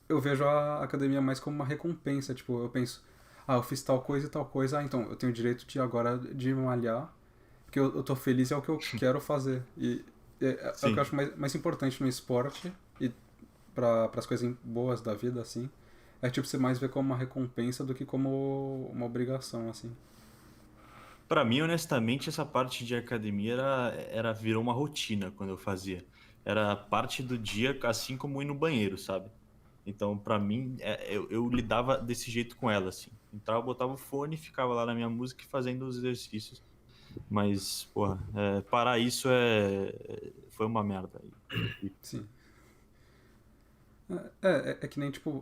Eu vejo a academia mais como uma recompensa, tipo, eu penso, eu fiz tal coisa e tal coisa, então eu tenho o direito de agora de malhar, porque eu tô feliz, é o que eu quero fazer. E é o que eu Sim. acho mais importante no esporte e para as coisas boas da vida, assim. É tipo, você mais vê como uma recompensa do que como uma obrigação, assim. Pra mim, honestamente, essa parte de academia virou uma rotina quando eu fazia. Era parte do dia, assim como ir no banheiro, sabe? Então, pra mim, eu lidava desse jeito com ela, assim. Entrava, botava o fone, ficava lá na minha música e fazendo os exercícios. Mas, porra, parar isso foi uma merda. Sim. É que nem, tipo,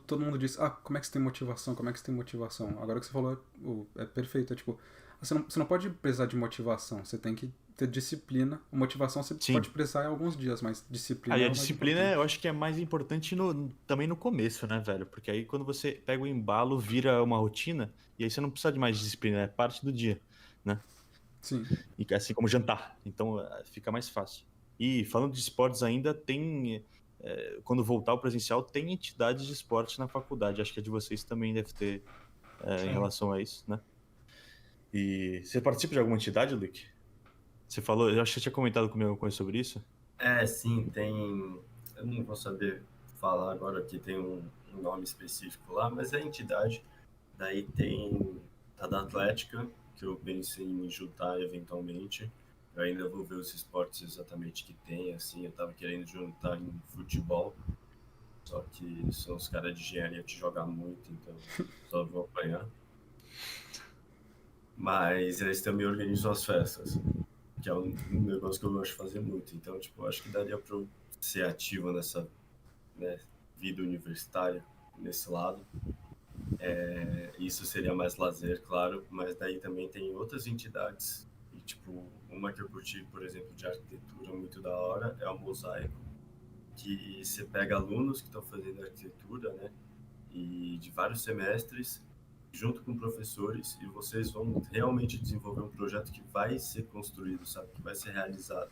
todo mundo diz, como é que você tem motivação, como é que você tem motivação? Agora que você falou é perfeito, é tipo, você não pode precisar de motivação, você tem que ter disciplina. Motivação você pode Sim. precisar em alguns dias, mas disciplina Aí é a o mais disciplina importante. eu acho que é mais importante também no começo, né, velho? Porque aí quando você pega o embalo, vira uma rotina, e aí você não precisa de mais disciplina, é parte do dia, né? Sim, E assim como jantar. Então fica mais fácil. E falando de esportes ainda, quando voltar ao presencial, tem entidades de esporte na faculdade. Acho que a de vocês também deve ter em Sim. relação a isso, né? E você participa de alguma entidade, Luke? Você falou, eu acho que você tinha comentado comigo alguma coisa sobre isso. Sim, tem. Eu não vou saber falar agora que tem um nome específico lá, mas é entidade. Daí tem a da Atlética, que eu pensei em me juntar eventualmente. Eu ainda vou ver os esportes exatamente que tem, assim. Eu tava querendo juntar em futebol, só que são os caras de engenharia que jogam muito, então só vou apanhar. Mas eles também organizam as festas, que é um negócio que eu gosto de fazer muito. Então, tipo, eu acho que daria para eu ser ativo nessa, né, vida universitária, nesse lado. Isso seria mais lazer, claro, mas daí também tem outras entidades. E, tipo, uma que eu curti, por exemplo, de arquitetura muito da hora é o Mosaico, que você pega alunos que estão fazendo arquitetura, né, e de vários semestres, junto com professores, e vocês vão realmente desenvolver um projeto que vai ser construído, sabe, que vai ser realizado.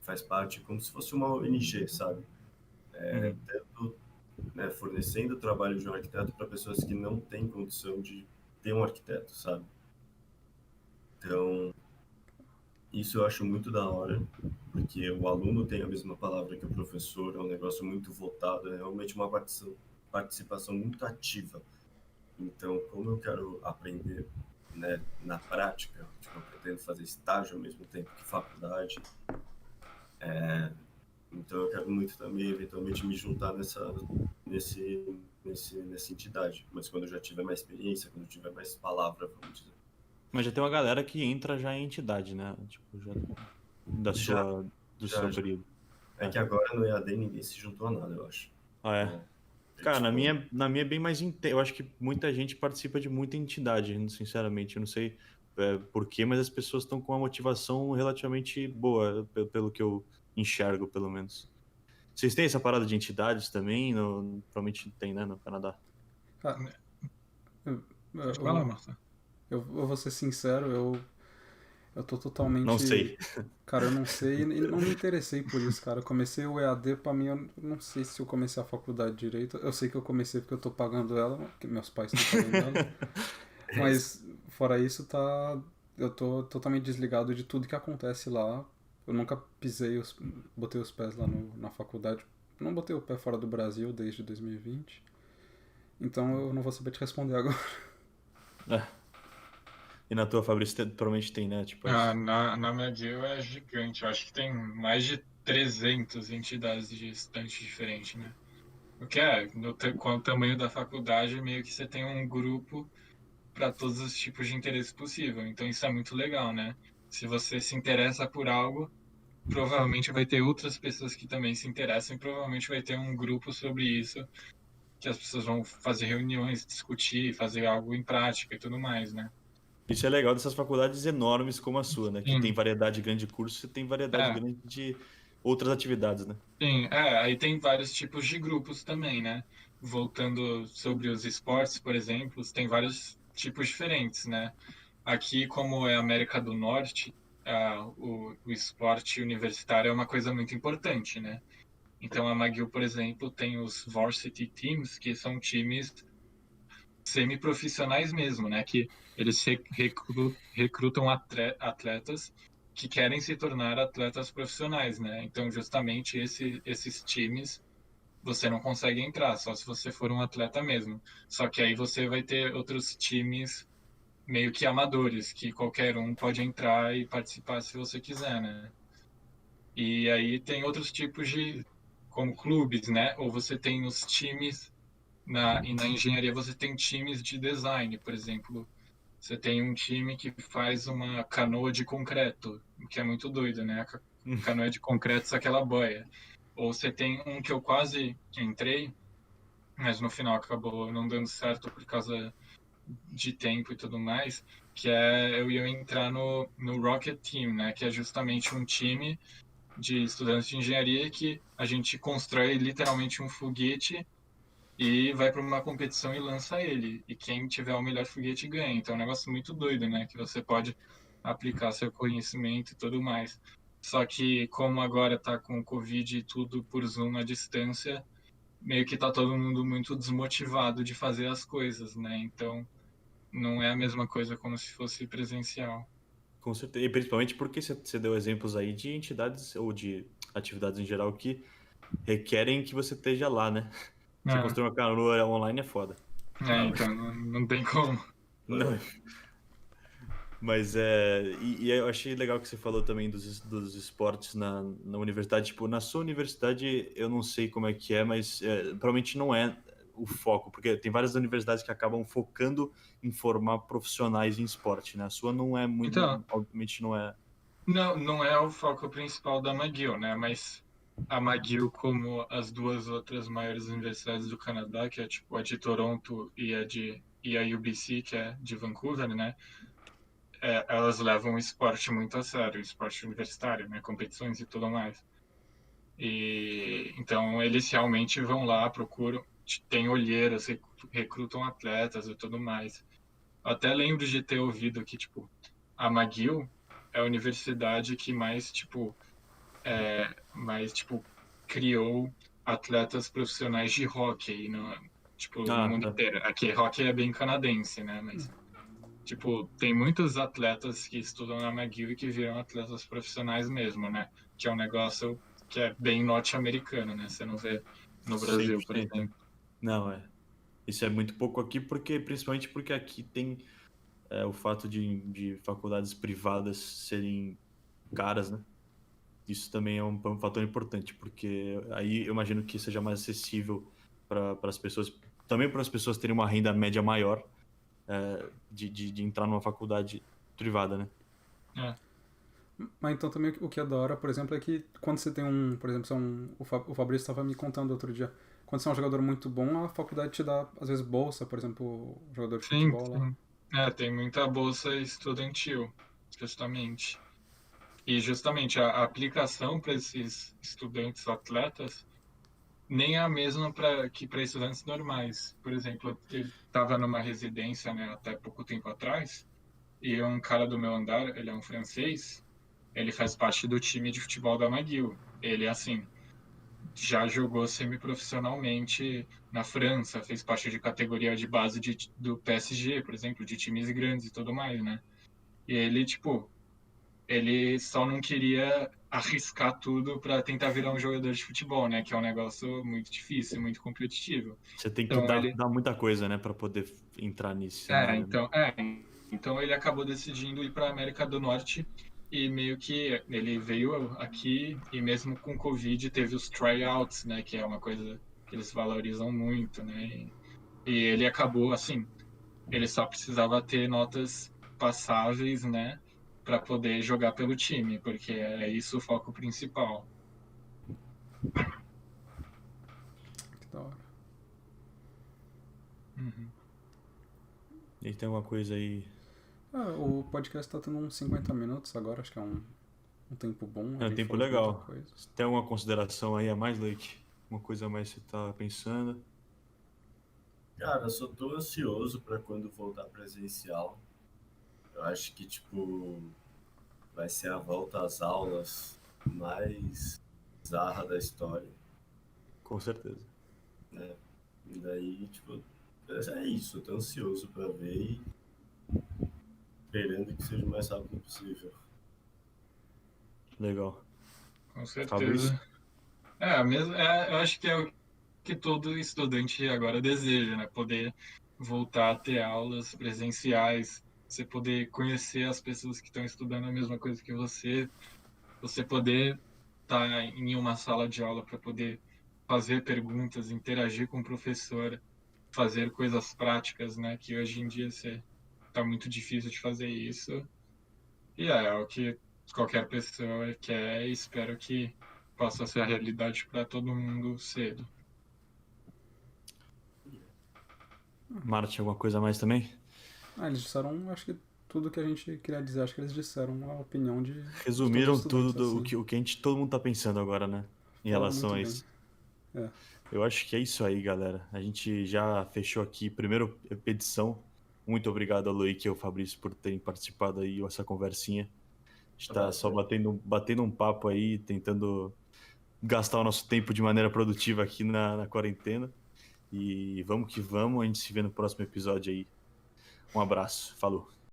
Faz parte como se fosse uma ONG, sabe? Uhum. Tanto, né, fornecendo o trabalho de um arquiteto para pessoas que não têm condição de ter um arquiteto, sabe? Então, isso eu acho muito da hora, porque o aluno tem a mesma palavra que o professor, é um negócio muito votado, é realmente uma participação muito ativa. Então, como eu quero aprender, né, na prática, tipo, eu pretendo fazer estágio ao mesmo tempo que faculdade, então eu quero muito também, eventualmente, me juntar nessa entidade. Mas quando eu já tiver mais experiência, quando eu tiver mais palavra, vamos dizer. Mas já tem uma galera que entra já em entidade, né? Tipo, já da Já, sua, do já, seu já. período. É É. que agora no EAD ninguém se juntou a nada, eu acho. Ah, é. Então, Cara, na tipo, minha é bem mais. Eu acho que muita gente participa de muita entidade, sinceramente. Eu não sei por quê, mas as pessoas estão com uma motivação relativamente boa, pelo que eu enxergo, pelo menos. Vocês têm essa parada de entidades também? Provavelmente tem, né, no Canadá. Ah, eu, Pode falar, eu, Marta. eu vou ser sincero, eu tô Não totalmente. sei. Cara, eu não sei e não me interessei por isso, cara. Eu comecei o EAD, pra mim, eu não sei se eu comecei a faculdade direito. Eu sei que eu comecei porque eu tô pagando ela, porque meus pais estão pagando ela. Mas, fora isso, eu tô totalmente desligado de tudo que acontece lá. Eu nunca botei os pés lá na faculdade. Não botei o pé fora do Brasil desde 2020. Então eu não vou saber te responder agora. É. E na tua, Fabrício, provavelmente tem, né? Tipo, Na McGill é gigante. Eu acho que tem mais de 300 entidades de estudantes diferentes, né? O que com o tamanho da faculdade, meio que você tem um grupo para todos os tipos de interesse possível. Então isso é muito legal, né? Se você se interessa por algo, provavelmente vai ter outras pessoas que também se interessam e provavelmente vai ter um grupo sobre isso que as pessoas vão fazer reuniões, discutir, fazer algo em prática e tudo mais, né? isso é legal dessas faculdades enormes como a sua, né? Que tem Sim, variedade grande de cursos e tem variedade é, grande de outras atividades, né? sim, aí tem vários tipos de grupos também, né? Voltando sobre os esportes, por exemplo, tem vários tipos diferentes, né? Aqui, como é América do Norte, o esporte universitário é uma coisa muito importante, né? Então, a McGill, por exemplo, tem os varsity teams, que são times semiprofissionais mesmo, né? Que eles recrutam atletas que querem se tornar atletas profissionais, né? Então, justamente esses times você não consegue entrar, só se você for um atleta mesmo. Só que aí você vai ter outros times meio que amadores, que qualquer um pode entrar e participar se você quiser, né? E aí tem outros tipos como clubes, né? Ou você tem os times, e na engenharia você tem times de design, por exemplo. Você tem um time que faz uma canoa de concreto, o que é muito doido, né? A canoa de concreto, só que ela boia. Ou você tem um que eu quase entrei, mas no final acabou não dando certo por causa de tempo e tudo mais, que eu ia entrar no Rocket Team, né? Que é justamente um time de estudantes de engenharia que a gente constrói literalmente um foguete e vai para uma competição e lança ele. E quem tiver o melhor foguete ganha. Então é um negócio muito doido, né? Que você pode aplicar seu conhecimento e tudo mais. Só que como agora tá com o Covid e tudo por Zoom à distância, meio que tá todo mundo muito desmotivado de fazer as coisas, né? Então não é a mesma coisa como se fosse presencial. Com certeza. E principalmente porque você deu exemplos aí de entidades ou de atividades em geral que requerem que você esteja lá, né? Você É, construir uma canoa online é foda. então não tem como. Não, mas e eu achei legal que você falou também dos esportes na universidade. Tipo, na sua universidade, eu não sei como é que é, mas provavelmente não é o foco, porque tem várias universidades que acabam focando em formar profissionais em esporte, né? A sua não é muito, Então, obviamente não é. não é o foco principal da McGill, né? Mas a McGill, como as duas outras maiores universidades do Canadá, que é tipo a de Toronto e a UBC, que é de Vancouver, né? Elas levam o esporte muito a sério, o esporte universitário, né? Competições e tudo mais. E então eles realmente vão lá, procuram, tem olheiras, recrutam atletas e tudo mais. Até lembro de ter ouvido que, tipo, a McGill é a universidade que mais, tipo, criou atletas profissionais de hóquei no Ah, mundo tá. inteiro. Aqui, hóquei é bem canadense, né? Mas, tipo, tem muitos atletas que estudam na McGill e que viram atletas profissionais mesmo, né? Que é um negócio que é bem norte-americano, né? Você não vê no Brasil, por 100%. exemplo. Não, isso é muito pouco aqui, principalmente porque aqui tem o fato de faculdades privadas serem caras, né? Isso também é um fator importante, porque aí eu imagino que seja mais acessível para as pessoas, também para as pessoas terem uma renda média maior de entrar numa faculdade privada, né? É. Mas então também o que é da hora, por exemplo, é que quando você tem por exemplo, o Fabrício estava me contando outro dia, quando você é um jogador muito bom, a faculdade te dá, às vezes, bolsa, por exemplo, jogador de Sim, futebol lá. sim. Tem muita bolsa estudantil, justamente. E justamente a aplicação para esses estudantes atletas nem é a mesma que para estudantes normais. Por exemplo, eu estava numa residência, né, até pouco tempo atrás, e um cara do meu andar, ele é um francês, ele faz parte do time de futebol da McGill. Ele, assim, já jogou semiprofissionalmente na França, fez parte de categoria de base do PSG, por exemplo, de times grandes e tudo mais, né? E ele, tipo, ele só não queria arriscar tudo para tentar virar um jogador de futebol, né? Que é um negócio muito difícil, muito competitivo. Você tem que Então dar, ele, dar muita coisa, né, para poder entrar nesse cenário, né? então Então ele acabou decidindo ir para a América do Norte e meio que ele veio aqui e mesmo com Covid teve os tryouts, né, que é uma coisa que eles valorizam muito, né? E ele acabou assim, ele só precisava ter notas passáveis, né, para poder jogar pelo time, porque é isso o foco principal. Que da hora. Uhum. E tem alguma coisa aí? O podcast tá tendo uns 50 minutos agora, acho que é um tempo bom. A É um gente tempo falou de muita legal. coisa. Tem alguma consideração aí a mais, Leite? Uma coisa a mais que você tá pensando? Cara, eu só tô ansioso pra quando voltar presencial. Eu acho que, tipo, vai ser a volta às aulas mais bizarra da história, Com certeza. né? E daí, tipo, é isso, eu tô ansioso pra ver e esperando que seja o mais rápido possível. Legal. Com Fabrício? certeza. Eu acho que é o que todo estudante agora deseja, né? Poder voltar a ter aulas presenciais, você poder conhecer as pessoas que estão estudando a mesma coisa que você poder estar em uma sala de aula para poder fazer perguntas, interagir com o professor, fazer coisas práticas, né? Que hoje em dia tá muito difícil de fazer isso. E é o que qualquer pessoa quer e espero que possa ser a realidade para todo mundo cedo. Marte, alguma coisa a mais também? Eles disseram, acho que tudo que a gente queria dizer, acho que eles disseram a opinião de todos Resumiram os tudo estudantes, assim. o que todo mundo tá pensando agora, né? Em Falaram relação muito a bem. isso. É. Eu acho que é isso aí, galera. A gente já fechou aqui a primeira edição. Muito obrigado ao Luiz e ao Fabrício por terem participado aí dessa conversinha. A gente tá só batendo um papo aí, tentando gastar o nosso tempo de maneira produtiva aqui na quarentena. E vamos que vamos, a gente se vê no próximo episódio aí. Um abraço, falou.